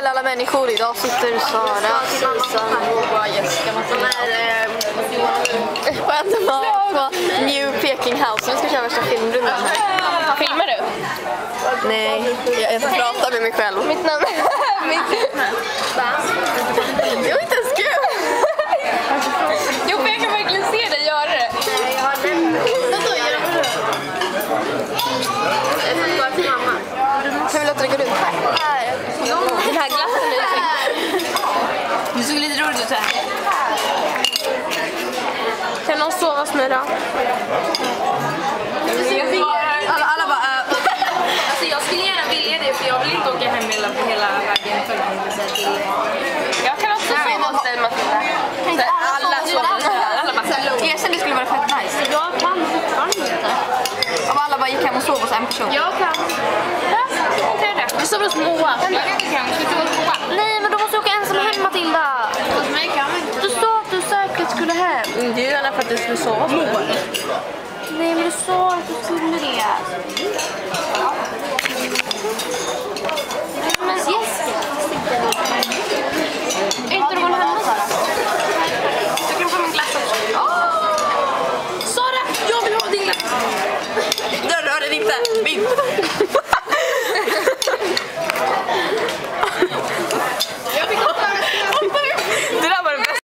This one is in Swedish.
kväll alla människor. Idag sitter Sara, Susan och Jessica som är på automat på New Peking House. Vi ska köra värsta filmrundan här. Filmar du? Nej, jag pratar med mig själv. Mitt namn. Det var inte ens kul. Jo, för jag kan verkligen se dig göra det. Nej, jag har den. Vadå, gör du det? Jag får bara till mamma. Kan vi låta det gå runt här? Den här glassen är ju... Det såg lite roligt ut här. Kan någon sova hos mig då? Alla bara... Alltså jag skulle gärna vilja det för jag vill inte åka hem hela vägen för till... Jag kan också sova hos dig, Matilda. Alla sover. Erkänn det skulle vara fett nice. Jag kan fortfarande inte. Om alla bara gick hem och sov hos en person. Jag kan. Vi sover hos Moa. Nej, men då måste jag åka ensam hem, Matilda. Hos mig kan vi inte. Du sa att du säkert skulle hem. Det är ju gärna för att du skulle sova hos mig. Nej, men du sa att du skulle det. Men Jessica. Är inte du hemma, Sara? Du kan få min glass också. Sara, jag vill ha din glass. Rör den inte. Min.